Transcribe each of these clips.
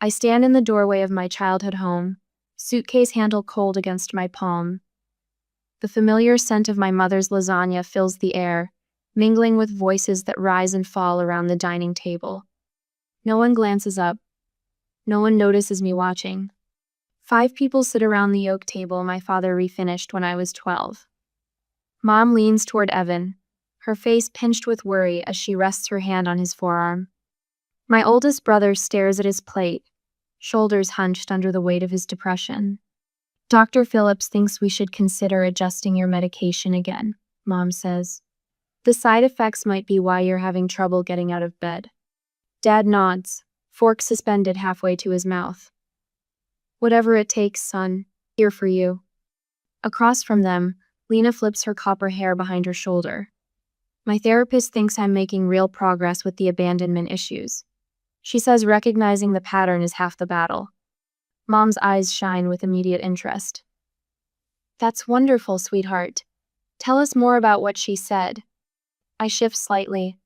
I stand in the doorway of my childhood home, suitcase handle cold against my palm. The familiar scent of my mother's lasagna fills the air, mingling with voices that rise and fall around the dining table. No one glances up. No one notices me watching. 5 people sit around the oak table my father refinished when I was 12. Mom leans toward Evan, her face pinched with worry as she rests her hand on his forearm. My oldest brother stares at his plate, shoulders hunched under the weight of his depression. Dr. Phillips thinks we should consider adjusting your medication again, Mom says. The side effects might be why you're having trouble getting out of bed. Dad nods, fork suspended halfway to his mouth. Whatever it takes, son. Here for you. Across from them, Lena flips her copper hair behind her shoulder. My therapist thinks I'm making real progress with the abandonment issues. She says recognizing the pattern is half the battle. Mom's eyes shine with immediate interest. That's wonderful, sweetheart. Tell us more about what she said. I shift slightly,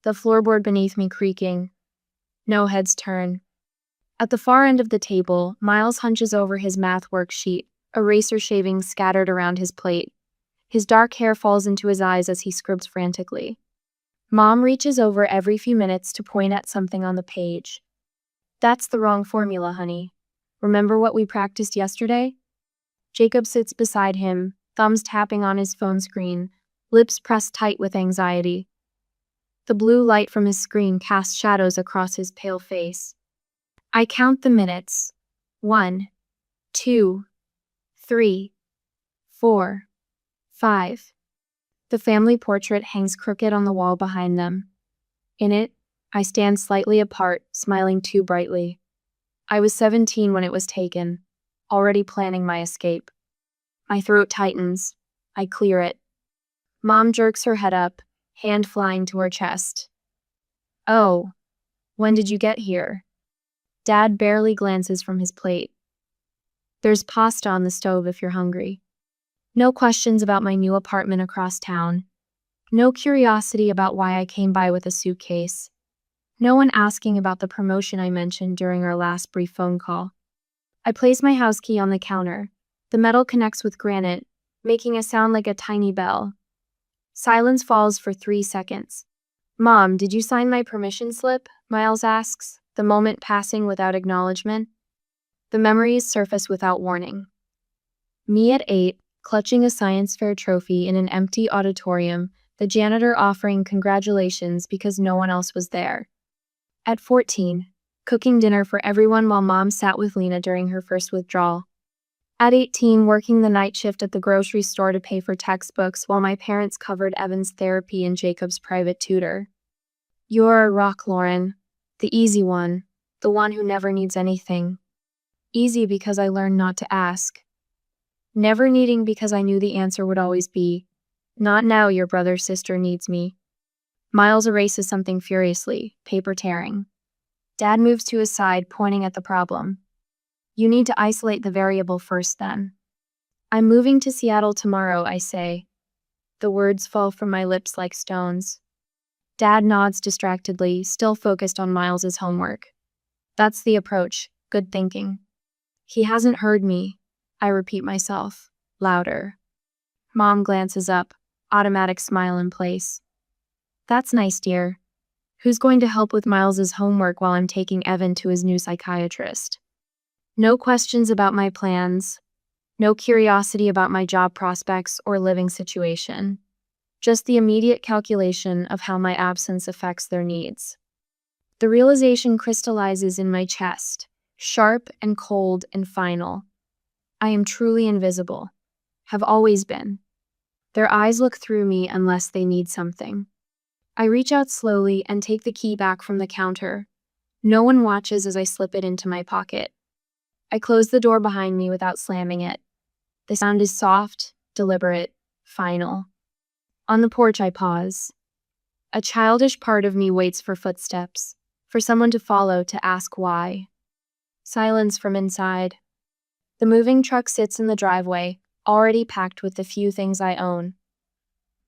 the floorboard beneath me creaking. No heads turn. At the far end of the table, Miles hunches over his math worksheet, eraser shavings scattered around his plate. His dark hair falls into his eyes as he scribbles frantically. Mom reaches over every few minutes to point at something on the page. That's the wrong formula, honey. Remember what we practiced yesterday? Jacob sits beside him, thumbs tapping on his phone screen, lips pressed tight with anxiety. The blue light from his screen casts shadows across his pale face. I count the minutes. 1, 2, 3, 4, 5. The family portrait hangs crooked on the wall behind them. In it, I stand slightly apart, smiling too brightly. I was 17 when it was taken, already planning my escape. My throat tightens. I clear it. Mom jerks her head up, hand flying to her chest. Oh, when did you get here? Dad barely glances from his plate. There's pasta on the stove if you're hungry. No questions about my new apartment across town. No curiosity about why I came by with a suitcase. No one asking about the promotion I mentioned during our last brief phone call. I place my house key on the counter. The metal connects with granite, making a sound like a tiny bell. Silence falls for 3 seconds. Mom, did you sign my permission slip? Miles asks, the moment passing without acknowledgement. The memories surface without warning. Me at 8, clutching a science fair trophy in an empty auditorium, the janitor offering congratulations because no one else was there. At 14, cooking dinner for everyone while Mom sat with Lena during her first withdrawal. At 18, working the night shift at the grocery store to pay for textbooks while my parents covered Evan's therapy and Jacob's private tutor. You're a rock, Lauren. The easy one. The one who never needs anything. Easy because I learned not to ask. Never needing because I knew the answer would always be, not now, your brother's sister needs me. Miles erases something furiously, paper tearing. Dad moves to his side, pointing at the problem. You need to isolate the variable first then. I'm moving to Seattle tomorrow, I say. The words fall from my lips like stones. Dad nods distractedly, still focused on Miles's homework. That's the approach. Good thinking. He hasn't heard me. I repeat myself, louder. Mom glances up, automatic smile in place. That's nice, dear. Who's going to help with Miles's homework while I'm taking Evan to his new psychiatrist? No questions about my plans. No curiosity about my job prospects or living situation. Just the immediate calculation of how my absence affects their needs. The realization crystallizes in my chest, sharp and cold and final. I am truly invisible. Have always been. Their eyes look through me unless they need something. I reach out slowly and take the key back from the counter. No one watches as I slip it into my pocket. I close the door behind me without slamming it. The sound is soft, deliberate, final. On the porch, I pause. A childish part of me waits for footsteps, for someone to follow to ask why. Silence from inside. The moving truck sits in the driveway, already packed with the few things I own.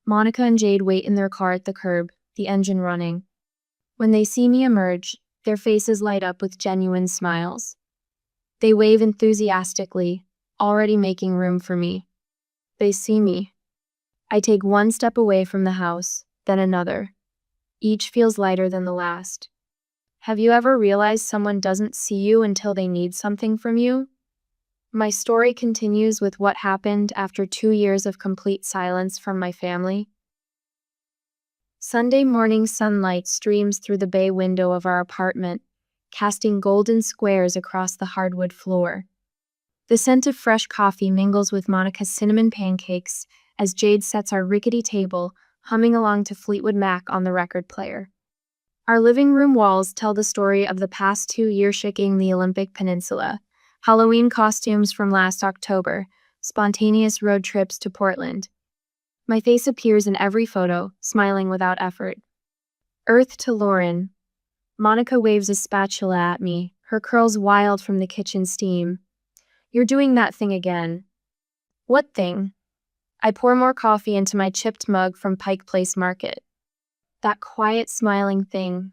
Monica and Jade wait in their car at the curb, the engine running. When they see me emerge, Their faces light up with genuine smiles. They wave enthusiastically, already making room for me. They see me. I take one step away from the house, then another. Each feels lighter than the last. Have you ever realized someone doesn't see you until they need something from you? My story continues with what happened after 2 years of complete silence from my family. Sunday morning sunlight streams through the bay window of our apartment, casting golden squares across the hardwood floor. The scent of fresh coffee mingles with Monica's cinnamon pancakes as Jade sets our rickety table, humming along to Fleetwood Mac on the record player. Our living room walls tell the story of the past 2 years shaking the Olympic Peninsula. Halloween costumes from last October, spontaneous road trips to Portland. My face appears in every photo, smiling without effort. Earth to Lauren. Monica waves a spatula at me, her curls wild from the kitchen steam. You're doing that thing again. What thing? I pour more coffee into my chipped mug from Pike Place Market. That quiet, smiling thing,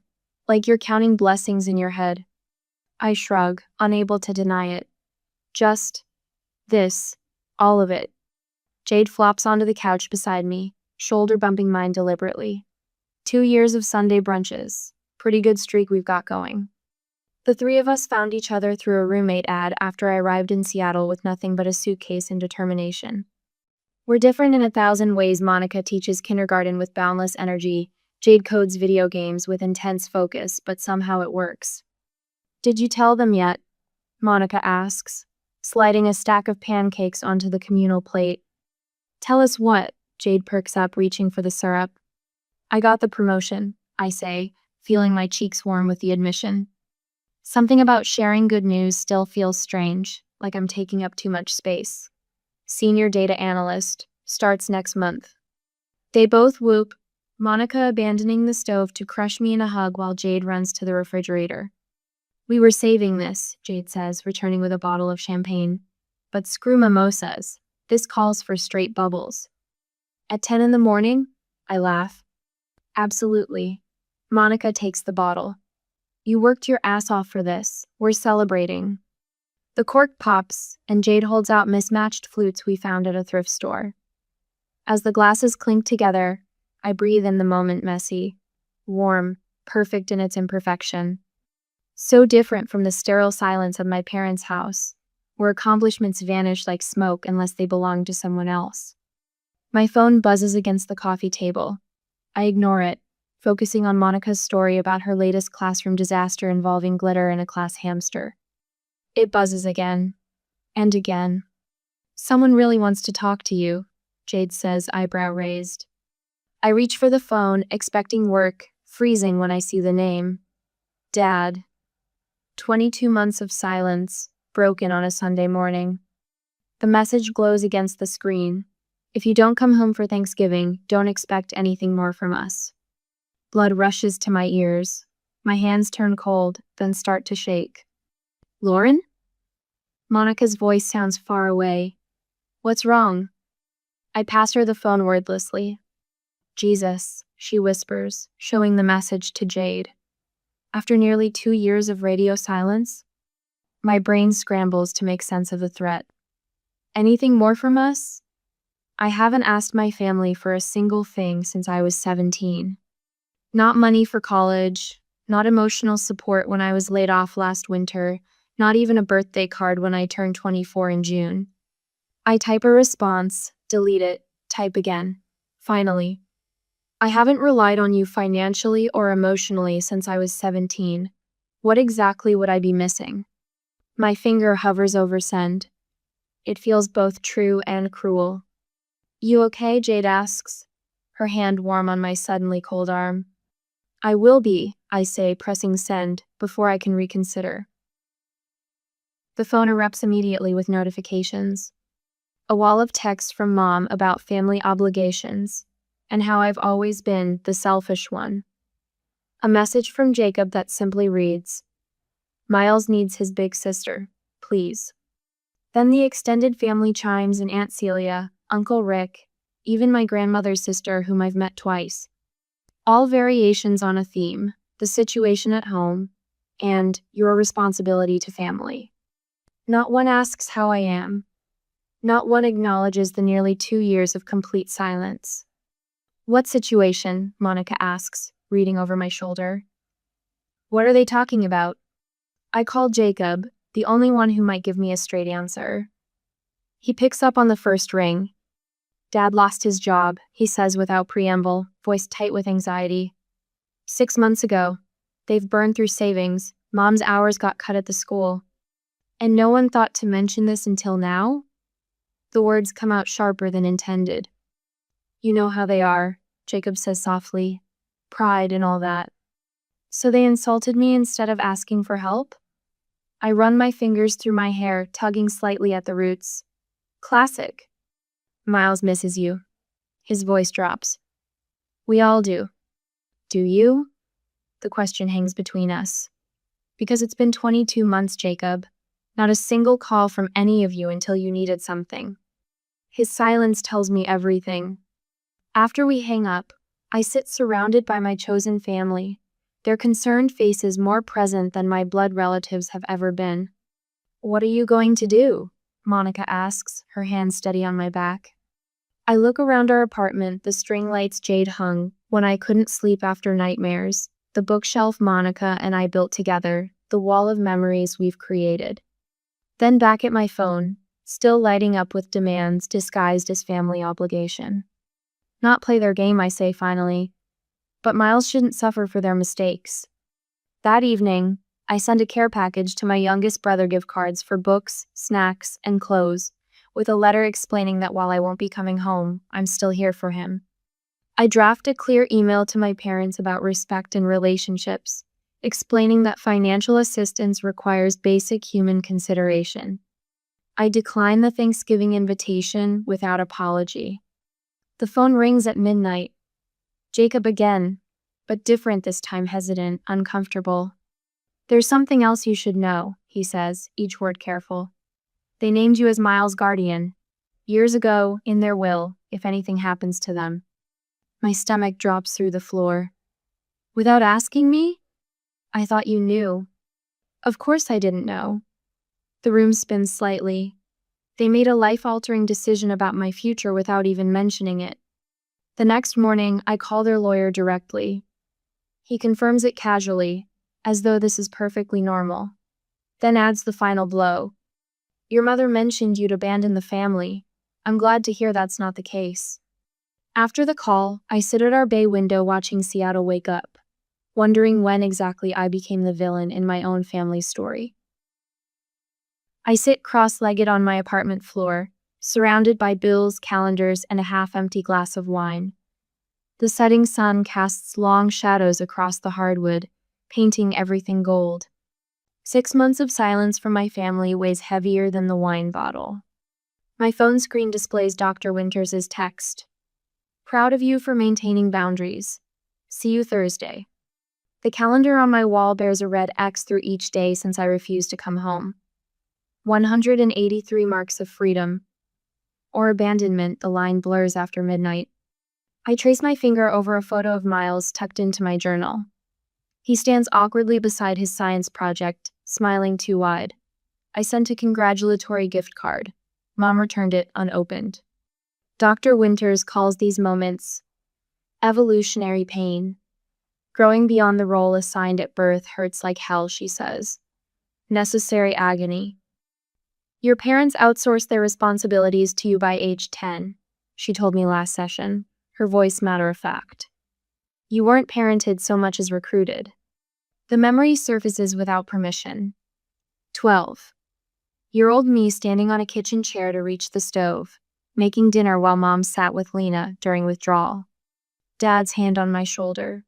like you're counting blessings in your head. I shrug, unable to deny it. Just this, all of it. Jade flops onto the couch beside me, shoulder bumping mine deliberately. 2 years of Sunday brunches. Pretty good streak we've got going. The three of us found each other through a roommate ad after I arrived in Seattle with nothing but a suitcase and determination. We're different in 1,000 ways. Monica teaches kindergarten with boundless energy. Jade codes video games with intense focus, but somehow it works. Did you tell them yet? Monica asks, sliding a stack of pancakes onto the communal plate. Tell us what? Jade perks up, reaching for the syrup. I got the promotion, I say, feeling my cheeks warm with the admission. Something about sharing good news still feels strange, like I'm taking up too much space. Senior data analyst, starts next month. They both whoop, Monica abandoning the stove to crush me in a hug while Jade runs to the refrigerator. We were saving this, Jade says, returning with a bottle of champagne. But screw mimosas. This calls for straight bubbles. At 10 in the morning? I laugh. Absolutely. Monica takes the bottle. You worked your ass off for this. We're celebrating. The cork pops, and Jade holds out mismatched flutes we found at a thrift store. As the glasses clink together, I breathe in the moment messy, warm, perfect in its imperfection. So different from the sterile silence of my parents' house, where accomplishments vanish like smoke unless they belong to someone else. My phone buzzes against the coffee table. I ignore it, focusing on Monica's story about her latest classroom disaster involving glitter and a class hamster. It buzzes again, and again. Someone really wants to talk to you, Jade says, eyebrow raised. I reach for the phone, expecting work, freezing when I see the name. Dad. 22 months of silence, broken on a Sunday morning. The message glows against the screen. If you don't come home for Thanksgiving, don't expect anything more from us. Blood rushes to my ears. My hands turn cold, then start to shake. Lauren? Monica's voice sounds far away. What's wrong? I pass her the phone wordlessly. Jesus, she whispers, showing the message to Jade. After nearly 2 years of radio silence, my brain scrambles to make sense of the threat. Anything more from us? I haven't asked my family for a single thing since I was 17. Not money for college, not emotional support when I was laid off last winter, not even a birthday card when I turned 24 in June. I type a response, delete it, type again. Finally. I haven't relied on you financially or emotionally since I was 17. What exactly would I be missing? My finger hovers over send. It feels both true and cruel. You okay? Jade asks, her hand warm on my suddenly cold arm. I will be, I say, pressing send before I can reconsider. The phone erupts immediately with notifications. A wall of texts from Mom about family obligations and how I've always been the selfish one. A message from Jacob that simply reads, Miles needs his big sister, please. Then the extended family chimes and Aunt Celia, Uncle Rick, even my grandmother's sister whom I've met twice. All variations on a theme, the situation at home, and your responsibility to family. Not one asks how I am. Not one acknowledges the nearly 2 years of complete silence. What situation? Monica asks, reading over my shoulder. What are they talking about? I call Jacob, the only one who might give me a straight answer. He picks up on the first ring. Dad lost his job, he says without preamble, voice tight with anxiety. 6 months ago. They've burned through savings. Mom's hours got cut at the school. And no one thought to mention this until now? The words come out sharper than intended. You know how they are, Jacob says softly. Pride and all that. So they insulted me instead of asking for help? I run my fingers through my hair, tugging slightly at the roots. Classic. Miles misses you. His voice drops. We all do. Do you? The question hangs between us. Because it's been 22 months, Jacob. Not a single call from any of you until you needed something. His silence tells me everything. After we hang up, I sit surrounded by my chosen family, their concerned faces more present than my blood relatives have ever been. What are you going to do? Monica asks, her hand steady on my back. I look around our apartment, the string lights Jade hung when I couldn't sleep after nightmares, the bookshelf Monica and I built together, the wall of memories we've created. Then back at my phone, still lighting up with demands disguised as family obligation. Not play their game, I say finally. But Miles shouldn't suffer for their mistakes. That evening, I send a care package to my youngest brother gift cards for books, snacks, and clothes, with a letter explaining that while I won't be coming home, I'm still here for him. I draft a clear email to my parents about respect and relationships, explaining that financial assistance requires basic human consideration. I decline the Thanksgiving invitation without apology. The phone rings at midnight. Jacob again, but different this time, hesitant, uncomfortable. There's something else you should know, he says, each word careful. They named you as Miles' guardian. Years ago, in their will, if anything happens to them. My stomach drops through the floor. Without asking me? I thought you knew. Of course I didn't know. The room spins slightly. They made a life-altering decision about my future without even mentioning it. The next morning, I call their lawyer directly. He confirms it casually, as though this is perfectly normal. Then adds the final blow. Your mother mentioned you'd abandon the family. I'm glad to hear that's not the case. After the call, I sit at our bay window watching Seattle wake up, wondering when exactly I became the villain in my own family story. I sit cross-legged on my apartment floor, surrounded by bills, calendars, and a half-empty glass of wine. The setting sun casts long shadows across the hardwood, painting everything gold. 6 months of silence from my family weighs heavier than the wine bottle. My phone screen displays Dr. Winters' text. Proud of you for maintaining boundaries. See you Thursday. The calendar on my wall bears a red X through each day since I refused to come home. 183 marks of freedom. Or abandonment, the line blurs after midnight. I trace my finger over a photo of Miles tucked into my journal. He stands awkwardly beside his science project, smiling too wide. I sent a congratulatory gift card. Mom returned it unopened. Dr. Winters calls these moments evolutionary pain. Growing beyond the role assigned at birth hurts like hell, she says. Necessary agony. Your parents outsourced their responsibilities to you by age 10, she told me last session, her voice matter of fact. You weren't parented so much as recruited. The memory surfaces without permission. 12. Year-old me standing on a kitchen chair to reach the stove, making dinner while Mom sat with Lena during withdrawal. Dad's hand on my shoulder.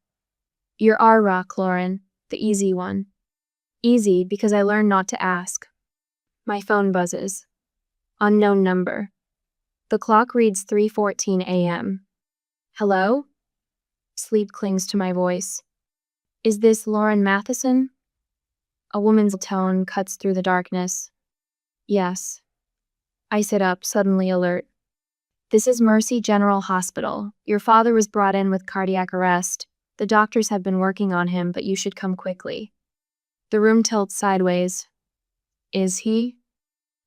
You're our rock, Lauren, the easy one. Easy because I learned not to ask. My phone buzzes. Unknown number. The clock reads 3:14 a.m. Hello? Sleep clings to my voice. Is this Lauren Matheson? A woman's tone cuts through the darkness. Yes. I sit up, suddenly alert. This is Mercy General Hospital. Your father was brought in with cardiac arrest. The doctors have been working on him, but you should come quickly. The room tilts sideways. Is he?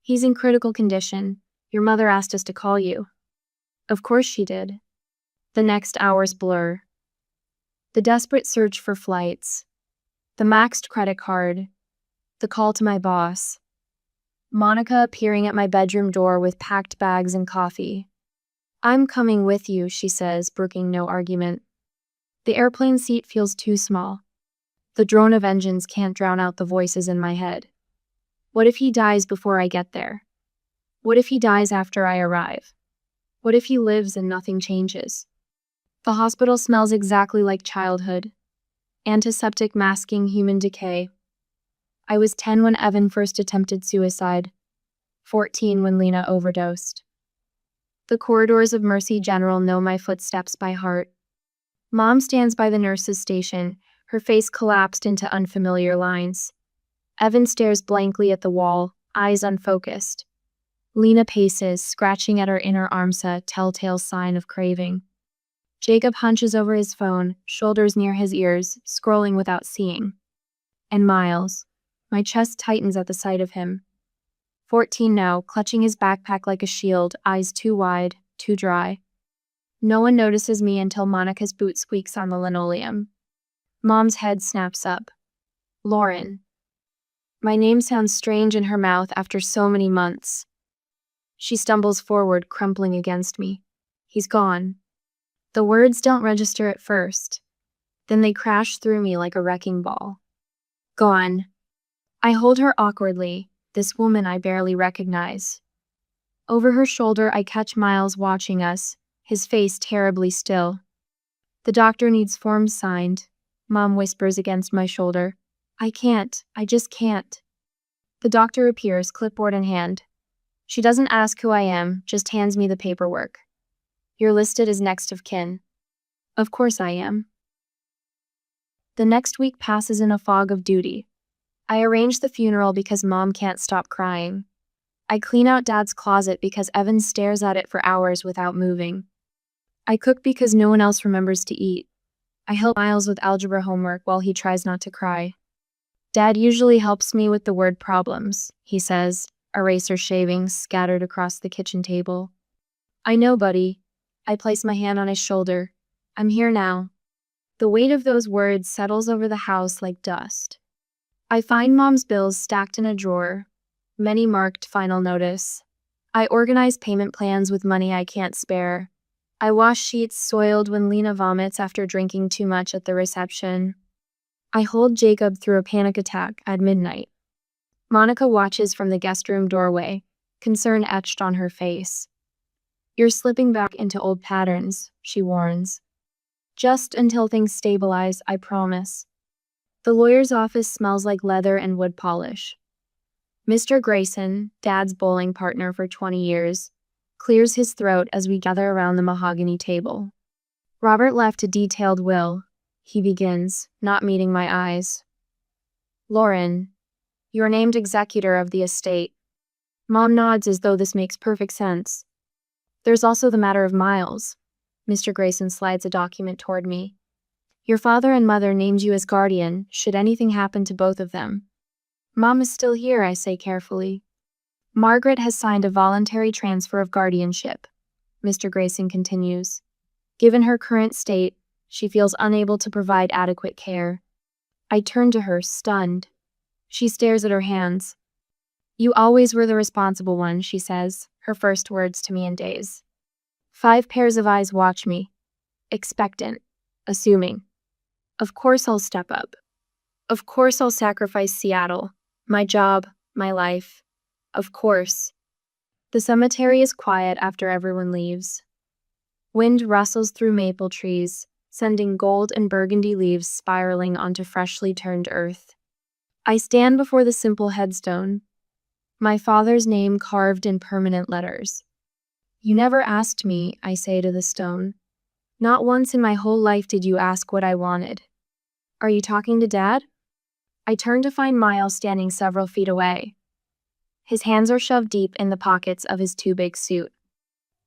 He's in critical condition. Your mother asked us to call you. Of course she did. The next hours blur. The desperate search for flights. The maxed credit card. The call to my boss. Monica appearing at my bedroom door with packed bags and coffee. I'm coming with you, she says, brooking no argument. The airplane seat feels too small. The drone of engines can't drown out the voices in my head. What if he dies before I get there? What if he dies after I arrive? What if he lives and nothing changes? The hospital smells exactly like childhood. Antiseptic masking human decay. I was 10 when Evan first attempted suicide. 14 when Lena overdosed. The corridors of Mercy General know my footsteps by heart. Mom stands by the nurse's station, her face collapsed into unfamiliar lines. Evan stares blankly at the wall, eyes unfocused. Lena paces, scratching at her inner armsa, telltale sign of craving. Jacob hunches over his phone, shoulders near his ears, scrolling without seeing. And Miles. My chest tightens at the sight of him. 14 now, clutching his backpack like a shield, eyes too wide, too dry. No one notices me until Monica's boot squeaks on the linoleum. Mom's head snaps up. Lauren. My name sounds strange in her mouth after so many months. She stumbles forward, crumpling against me. He's gone. The words don't register at first. Then they crash through me like a wrecking ball. Gone. I hold her awkwardly, this woman I barely recognize. Over her shoulder, I catch Miles watching us, his face terribly still. The doctor needs forms signed, Mom whispers against my shoulder. I just can't. The doctor appears, clipboard in hand. She doesn't ask who I am, just hands me the paperwork. You're listed as next of kin. Of course I am. The next week passes in a fog of duty. I arrange the funeral because Mom can't stop crying. I clean out Dad's closet because Evan stares at it for hours without moving. I cook because no one else remembers to eat. I help Miles with algebra homework while he tries not to cry. Dad usually helps me with the word problems, he says, eraser shavings scattered across the kitchen table. I know, buddy. I place my hand on his shoulder. I'm here now. The weight of those words settles over the house like dust. I find Mom's bills stacked in a drawer, many marked final notice. I organize payment plans with money I can't spare. I wash sheets soiled when Lena vomits after drinking too much at the reception. I hold Jacob through a panic attack at midnight. Monica watches from the guest room doorway, concern etched on her face. You're slipping back into old patterns, she warns. Just until things stabilize, I promise. The lawyer's office smells like leather and wood polish. Mr. Grayson, Dad's bowling partner for 20 years, clears his throat as we gather around the mahogany table. Robert left a detailed will, he begins, not meeting my eyes. Lauren, you're named executor of the estate. Mom nods as though this makes perfect sense. There's also the matter of Miles. Mr. Grayson slides a document toward me. Your father and mother named you as guardian, should anything happen to both of them. Mom is still here, I say carefully. Margaret has signed a voluntary transfer of guardianship, Mr. Grayson continues. Given her current state, she feels unable to provide adequate care. I turn to her, stunned. She stares at her hands. You always were the responsible one, she says, her first words to me in days. 5 pairs of eyes watch me, expectant, assuming. Of course I'll step up. Of course I'll sacrifice Seattle, my job, my life. Of course. The cemetery is quiet after everyone leaves. Wind rustles through maple trees, sending gold and burgundy leaves spiraling onto freshly turned earth. I stand before the simple headstone, my father's name carved in permanent letters. You never asked me, I say to the stone. Not once in my whole life did you ask what I wanted. Are you talking to Dad? I turn to find Miles standing several feet away. His hands are shoved deep in the pockets of his too big suit.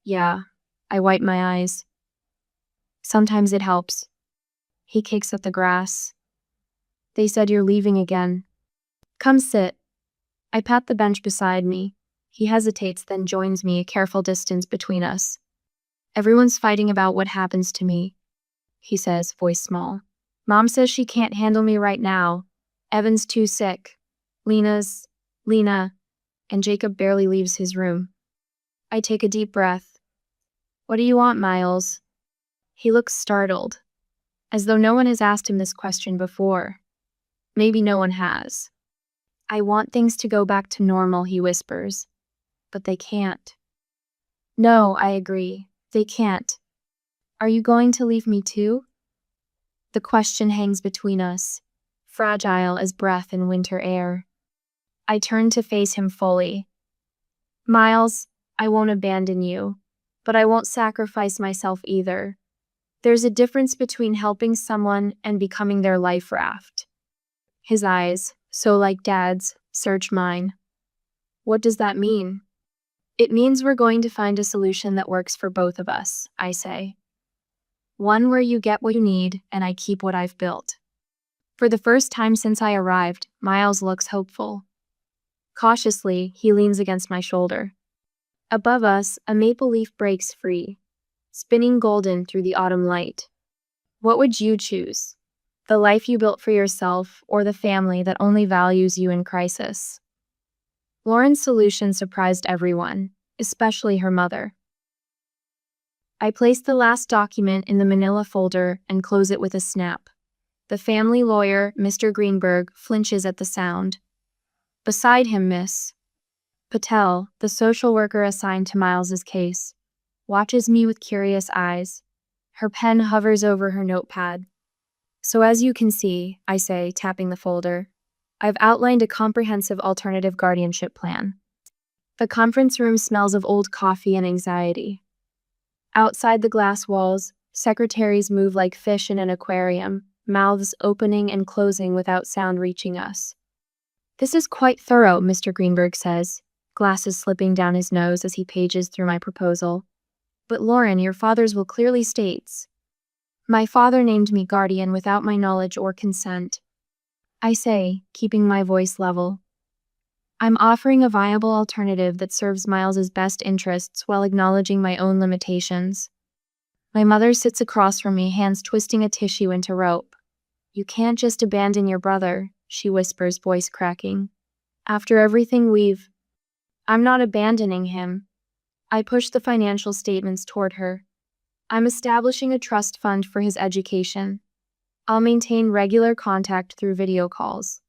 Yeah, I wipe my eyes. Sometimes it helps. He kicks at the grass. They said you're leaving again. Come sit. I pat the bench beside me. He hesitates, then joins me, a careful distance between us. Everyone's fighting about what happens to me, he says, voice small. Mom says she can't handle me right now. Evan's too sick. Lena, and Jacob barely leaves his room. I take a deep breath. What do you want, Miles? He looks startled, as though no one has asked him this question before. Maybe no one has. I want things to go back to normal, he whispers. But they can't. No, I agree. They can't. Are you going to leave me too? The question hangs between us, fragile as breath in winter air. I turn to face him fully. Miles, I won't abandon you, but I won't sacrifice myself either. There's a difference between helping someone and becoming their life raft. His eyes, so like Dad's, search mine. What does that mean? It means we're going to find a solution that works for both of us, I say. One where you get what you need and I keep what I've built. For the first time since I arrived, Miles looks hopeful. Cautiously, he leans against my shoulder. Above us, a maple leaf breaks free, spinning golden through the autumn light. What would you choose? The life you built for yourself, or the family that only values you in crisis? Lauren's solution surprised everyone, especially her mother. I place the last document in the manila folder and close it with a snap. The family lawyer, Mr. Greenberg, flinches at the sound. Beside him, Miss Patel, the social worker assigned to Miles's case, watches me with curious eyes. Her pen hovers over her notepad. So as you can see, I say, tapping the folder, I've outlined a comprehensive alternative guardianship plan. The conference room smells of old coffee and anxiety. Outside the glass walls, secretaries move like fish in an aquarium, mouths opening and closing without sound reaching us. This is quite thorough, Mr. Greenberg says, glasses slipping down his nose as he pages through my proposal. But Lauren, your father's will clearly states. My father named me guardian without my knowledge or consent. I say, keeping my voice level. I'm offering a viable alternative that serves Miles's best interests while acknowledging my own limitations. My mother sits across from me, hands twisting a tissue into rope. You can't just abandon your brother, she whispers, voice cracking. After everything I'm not abandoning him. I push the financial statements toward her. I'm establishing a trust fund for his education. I'll maintain regular contact through video calls.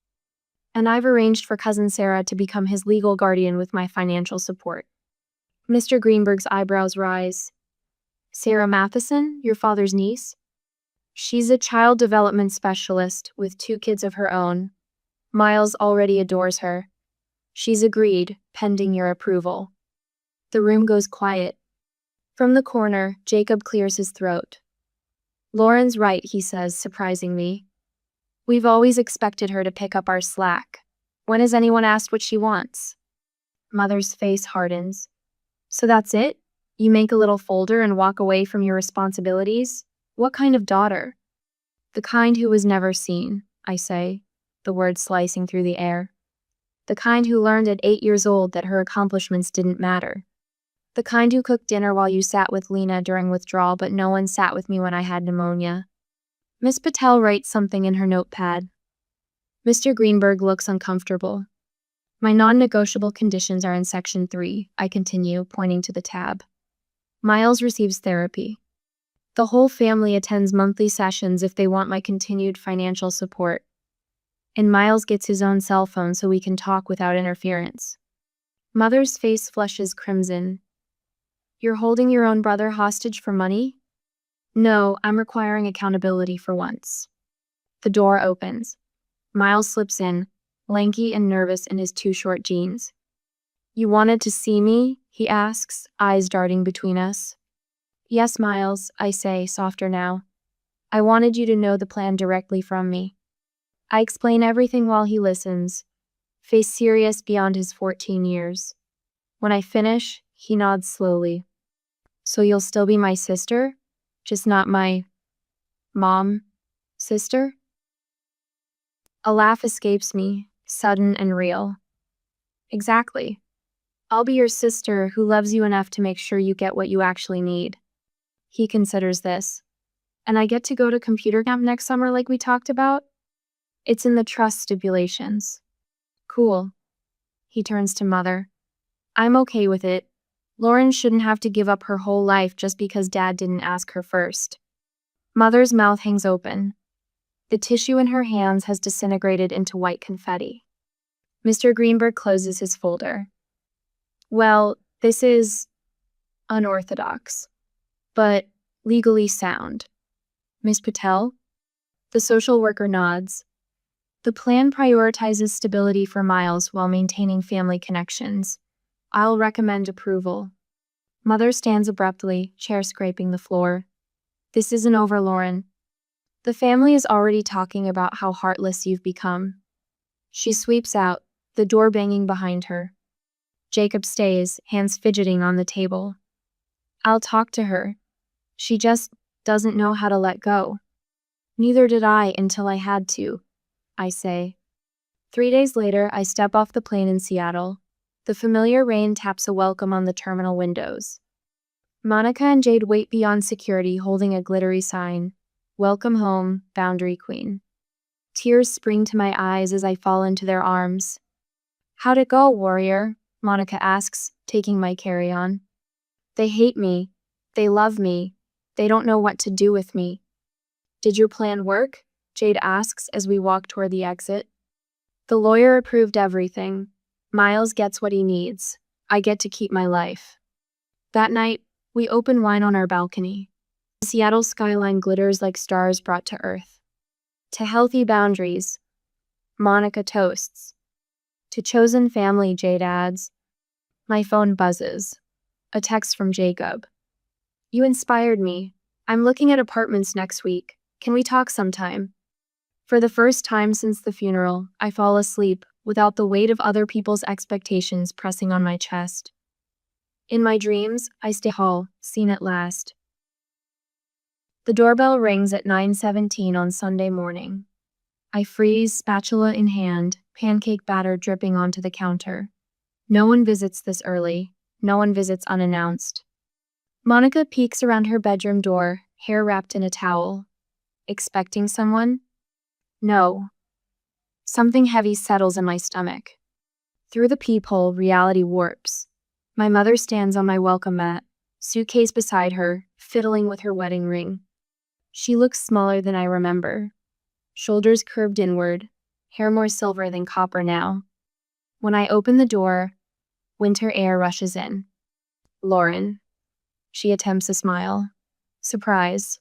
And I've arranged for Cousin Sarah to become his legal guardian with my financial support. Mr. Greenberg's eyebrows rise. Sarah Matheson, your father's niece? She's a child development specialist with 2 kids of her own. Miles already adores her. She's agreed, pending your approval. The room goes quiet. From the corner, Jacob clears his throat. Lauren's right, he says, surprising me. We've always expected her to pick up our slack. When has anyone asked what she wants? Mother's face hardens. So that's it? You make a little folder and walk away from your responsibilities? What kind of daughter? The kind who was never seen, I say, the words slicing through the air. The kind who learned at 8 years old that her accomplishments didn't matter. The kind who cooked dinner while you sat with Lena during withdrawal, but no one sat with me when I had pneumonia. Miss Patel writes something in her notepad. Mr. Greenberg looks uncomfortable. My non-negotiable conditions are in Section 3, I continue, pointing to the tab. Miles receives therapy. The whole family attends monthly sessions if they want my continued financial support. And Miles gets his own cell phone so we can talk without interference. Mother's face flushes crimson. You're holding your own brother hostage for money? No, I'm requiring accountability for once. The door opens. Miles slips in, lanky and nervous in his 2 short jeans. You wanted to see me? He asks, eyes darting between us. Yes, Miles, I say, softer now. I wanted you to know the plan directly from me. I explain everything while he listens, face serious beyond his 14 years. When I finish, he nods slowly. So you'll still be my sister? Just not my sister? A laugh escapes me, sudden and real. Exactly. I'll be your sister who loves you enough to make sure you get what you actually need. He considers this. And I get to go to computer camp next summer like we talked about? It's in the trust stipulations. Cool. He turns to Mother. I'm okay with it. Lauren shouldn't have to give up her whole life just because Dad didn't ask her first. Mother's mouth hangs open. The tissue in her hands has disintegrated into white confetti. Mr. Greenberg closes his folder. Well, this is unorthodox, but legally sound. Miss Patel? The social worker nods. The plan prioritizes stability for Miles while maintaining family connections. I'll recommend approval. Mother stands abruptly, chair scraping the floor. This isn't over, Lauren. The family is already talking about how heartless you've become. She sweeps out, the door banging behind her. Jacob stays, hands fidgeting on the table. I'll talk to her. She just doesn't know how to let go. Neither did I until I had to, I say. 3 days later, I step off the plane in Seattle. The familiar rain taps a welcome on the terminal windows. Monica and Jade wait beyond security holding a glittery sign. Welcome home, Boundary Queen. Tears spring to my eyes as I fall into their arms. How'd it go, warrior? Monica asks, taking my carry-on. They hate me. They love me. They don't know what to do with me. Did your plan work? Jade asks as we walk toward the exit. The lawyer approved everything. Miles gets what he needs. I get to keep my life. That night, we open wine on our balcony. The Seattle skyline glitters like stars brought to earth. To healthy boundaries, Monica toasts. To chosen family, Jade adds. My phone buzzes. A text from Jacob. You inspired me. I'm looking at apartments next week. Can we talk sometime? For the first time since the funeral, I fall asleep without the weight of other people's expectations pressing on my chest. In my dreams, I stay hall, seen at last. The doorbell rings at 9:17 on Sunday morning. I freeze, spatula in hand, pancake batter dripping onto the counter. No one visits this early. No one visits unannounced. Monica peeks around her bedroom door, hair wrapped in a towel. Expecting someone? No. Something heavy settles in my stomach. Through the peephole, reality warps. My mother stands on my welcome mat, suitcase beside her, fiddling with her wedding ring. She looks smaller than I remember. Shoulders curved inward, hair more silver than copper now. When I open the door, winter air rushes in. Lauren. She attempts a smile. Surprise.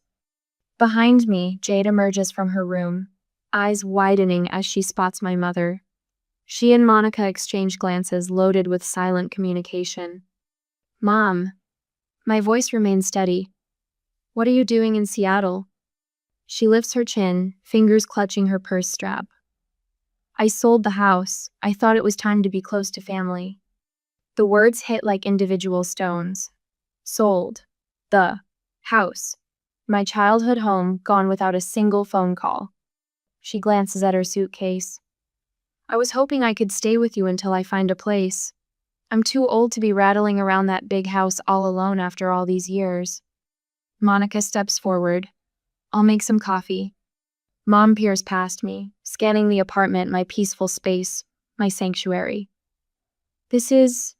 Behind me, Jade emerges from her room, eyes widening as she spots my mother. She and Monica exchange glances loaded with silent communication. Mom. My voice remains steady. What are you doing in Seattle? She lifts her chin, fingers clutching her purse strap. I sold the house. I thought it was time to be close to family. The words hit like individual stones. Sold. The house. My childhood home gone without a single phone call. She glances at her suitcase. I was hoping I could stay with you until I find a place. I'm too old to be rattling around that big house all alone after all these years. Monica steps forward. I'll make some coffee. Mom peers past me, scanning the apartment, my peaceful space, my sanctuary. This is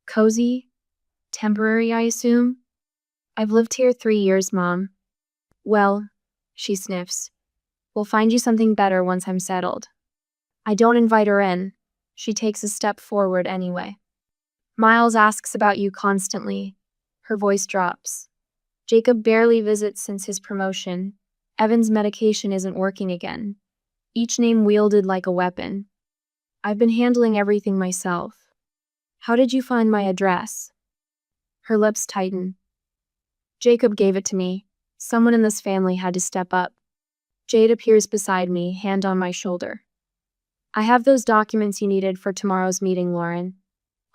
cozy? Temporary, I assume? I've lived here 3 years, Mom. Well, she sniffs. We'll find you something better once I'm settled. I don't invite her in. She takes a step forward anyway. Miles asks about you constantly. Her voice drops. Jacob barely visits since his promotion. Evan's medication isn't working again. Each name wielded like a weapon. I've been handling everything myself. How did you find my address? Her lips tighten. Jacob gave it to me. Someone in this family had to step up. Jade appears beside me, hand on my shoulder. I have those documents you needed for tomorrow's meeting, Lauren.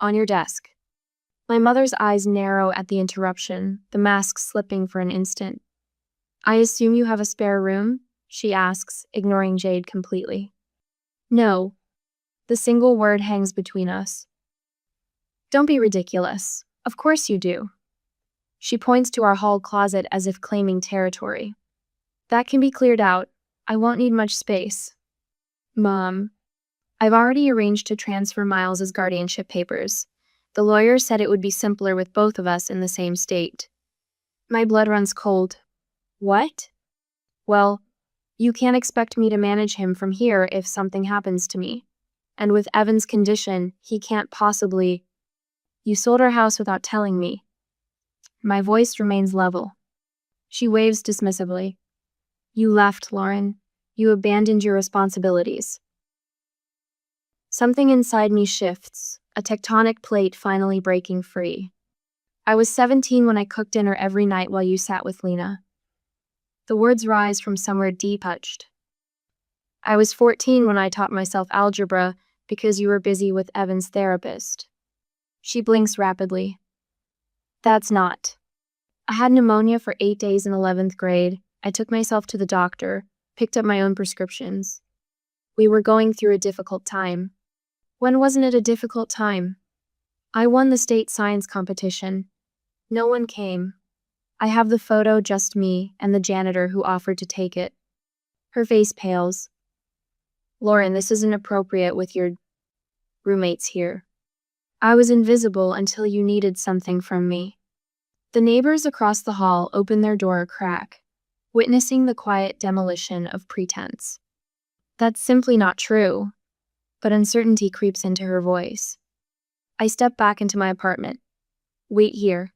On your desk. My mother's eyes narrow at the interruption, the mask slipping for an instant. I assume you have a spare room? She asks, ignoring Jade completely. No. The single word hangs between us. Don't be ridiculous. Of course you do. She points to our hall closet as if claiming territory. That can be cleared out. I won't need much space. Mom, I've already arranged to transfer Miles's guardianship papers. The lawyer said it would be simpler with both of us in the same state. My blood runs cold. What? Well, you can't expect me to manage him from here if something happens to me. And with Evan's condition, he can't possibly. You sold our house without telling me. My voice remains level. She waves dismissively. You left, Lauren. You abandoned your responsibilities. Something inside me shifts, a tectonic plate finally breaking free. I was 17 when I cooked dinner every night while you sat with Lena. The words rise from somewhere deep touched. I was 14 when I taught myself algebra because you were busy with Evan's therapist. She blinks rapidly. That's not. I had pneumonia for 8 days in 11th grade. I took myself to the doctor, picked up my own prescriptions. We were going through a difficult time. When wasn't it a difficult time? I won the state science competition. No one came. I have the photo, just me and the janitor who offered to take it. Her face pales. Lauren, this isn't appropriate with your roommates here. I was invisible until you needed something from me. The neighbors across the hall open their door a crack, witnessing the quiet demolition of pretense. That's simply not true, but uncertainty creeps into her voice. I step back into my apartment. Wait here.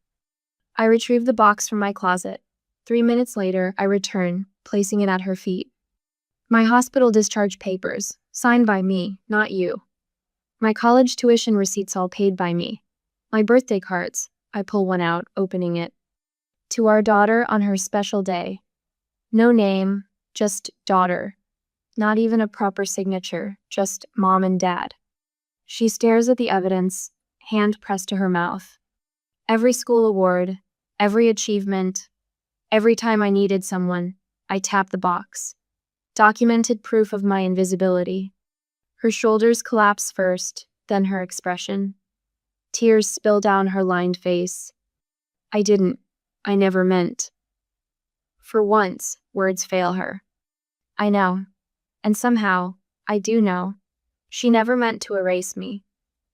I retrieve the box from my closet. 3 minutes later, I return, placing it at her feet. My hospital discharge papers, signed by me, not you. My college tuition receipts all paid by me. My birthday cards, I pull one out, opening it. To our daughter on her special day. No name, just daughter. Not even a proper signature, just mom and dad. She stares at the evidence, hand pressed to her mouth. Every school award, every achievement, every time I needed someone, I tap the box. Documented proof of my invisibility. Her shoulders collapse first, then her expression. Tears spill down her lined face. I never meant. For once, words fail her. I know. And somehow, I do know. She never meant to erase me.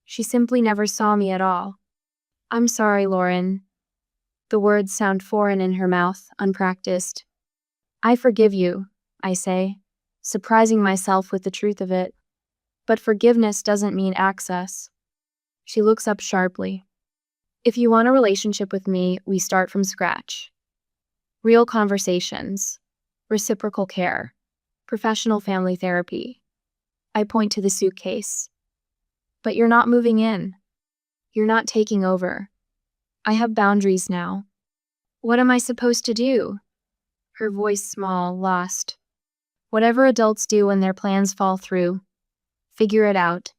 She simply never saw me at all. I'm sorry, Lauren. The words sound foreign in her mouth, unpracticed. I forgive you, I say, surprising myself with the truth of it. But forgiveness doesn't mean access. She looks up sharply. If you want a relationship with me, we start from scratch. Real conversations, reciprocal care, professional family therapy. I point to the suitcase. But you're not moving in. You're not taking over. I have boundaries now. What am I supposed to do? Her voice small, lost. Whatever adults do when their plans fall through. Figure it out.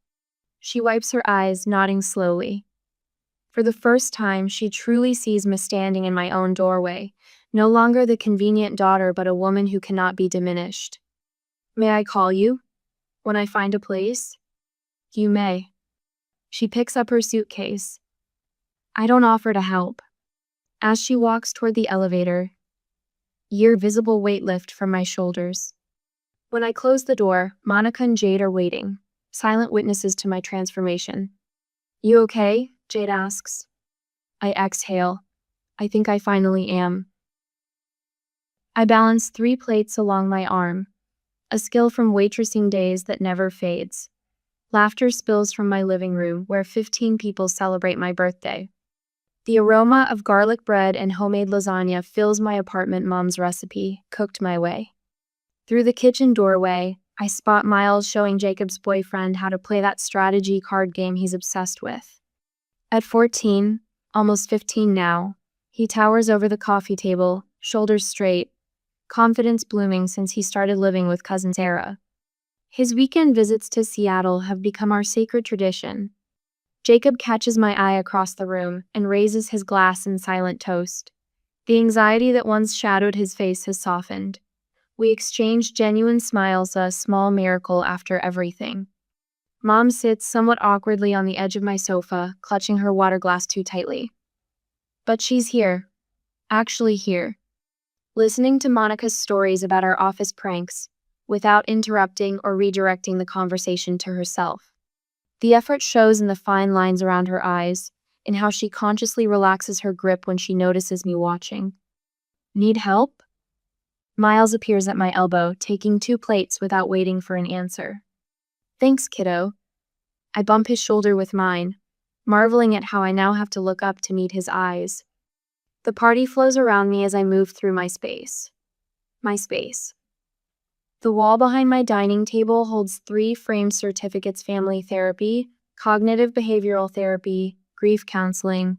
She wipes her eyes, nodding slowly. For the first time, she truly sees me standing in my own doorway, no longer the convenient daughter but a woman who cannot be diminished. May I call you? When I find a place? You may. She picks up her suitcase. I don't offer to help. As she walks toward the elevator, your visible weight lift from my shoulders. When I close the door, Monica and Jade are waiting, silent witnesses to my transformation. You okay? Jade asks. I exhale. I think I finally am. I balance 3 plates along my arm, a skill from waitressing days that never fades. Laughter spills from my living room where 15 people celebrate my birthday. The aroma of garlic bread and homemade lasagna fills my apartment. Mom's recipe, cooked my way. Through the kitchen doorway, I spot Miles showing Jacob's boyfriend how to play that strategy card game he's obsessed with. At 14, almost 15 now, he towers over the coffee table, shoulders straight, confidence blooming since he started living with cousin Sarah. His weekend visits to Seattle have become our sacred tradition. Jacob catches my eye across the room and raises his glass in silent toast. The anxiety that once shadowed his face has softened. We exchange genuine smiles, a small miracle after everything. Mom sits somewhat awkwardly on the edge of my sofa, clutching her water glass too tightly. But she's here. Actually here. Listening to Monica's stories about our office pranks, without interrupting or redirecting the conversation to herself. The effort shows in the fine lines around her eyes, in how she consciously relaxes her grip when she notices me watching. Need help? Miles appears at my elbow, taking 2 plates without waiting for an answer. Thanks, kiddo. I bump his shoulder with mine, marveling at how I now have to look up to meet his eyes. The party flows around me as I move through my space. My space. The wall behind my dining table holds 3 framed certificates: family therapy, cognitive behavioral therapy, grief counseling.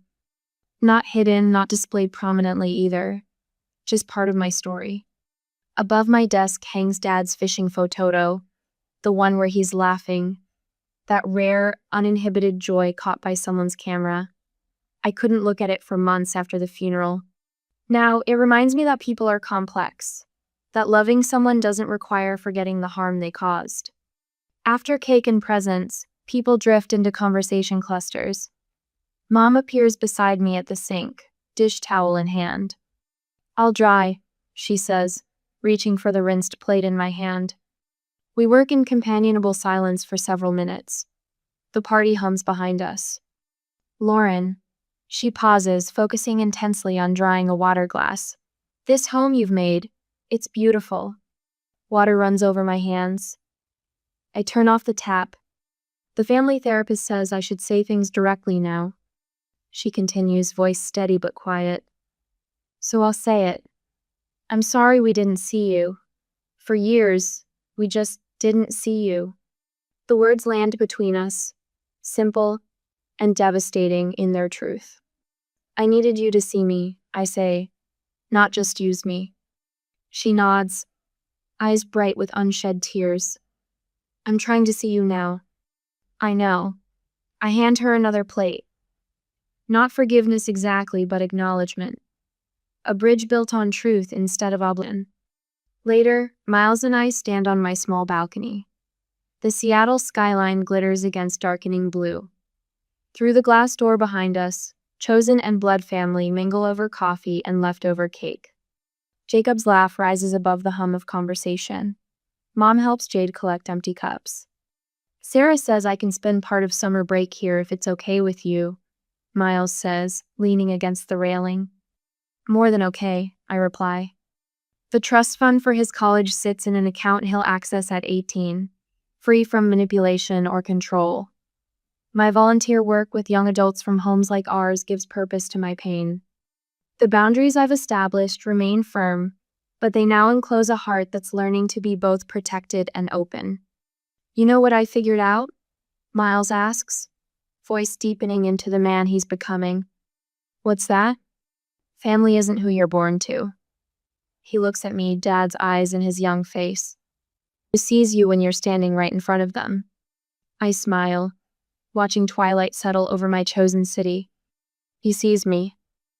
Not hidden, not displayed prominently either. Just part of my story. Above my desk hangs Dad's fishing photo, the one where he's laughing. That rare, uninhibited joy caught by someone's camera. I couldn't look at it for months after the funeral. Now, it reminds me that people are complex, that loving someone doesn't require forgetting the harm they caused. After cake and presents, people drift into conversation clusters. Mom appears beside me at the sink, dish towel in hand. I'll dry, she says, reaching for the rinsed plate in my hand. We work in companionable silence for several minutes. The party hums behind us. Lauren. She pauses, focusing intensely on drying a water glass. This home you've made, it's beautiful. Water runs over my hands. I turn off the tap. The family therapist says I should say things directly now. She continues, voice steady but quiet. So I'll say it. I'm sorry we didn't see you. For years, we just didn't see you. The words land between us, simple and devastating in their truth. I needed you to see me, I say, not just use me. She nods, eyes bright with unshed tears. I'm trying to see you now. I know. I hand her another plate. Not forgiveness exactly, but acknowledgement. A bridge built on truth instead of obligation. Later, Miles and I stand on my small balcony. The Seattle skyline glitters against darkening blue. Through the glass door behind us, Chosen and Blood family mingle over coffee and leftover cake. Jacob's laugh rises above the hum of conversation. Mom helps Jade collect empty cups. Sarah says I can spend part of summer break here if it's okay with you, Miles says, leaning against the railing. More than okay, I reply. The trust fund for his college sits in an account he'll access at 18, free from manipulation or control. My volunteer work with young adults from homes like ours gives purpose to my pain. The boundaries I've established remain firm, but they now enclose a heart that's learning to be both protected and open. You know what I figured out? Miles asks, voice deepening into the man he's becoming. What's that? Family isn't who you're born to. He looks at me, Dad's eyes in his young face. He sees you when you're standing right in front of them. I smile, watching twilight settle over my chosen city. He sees me,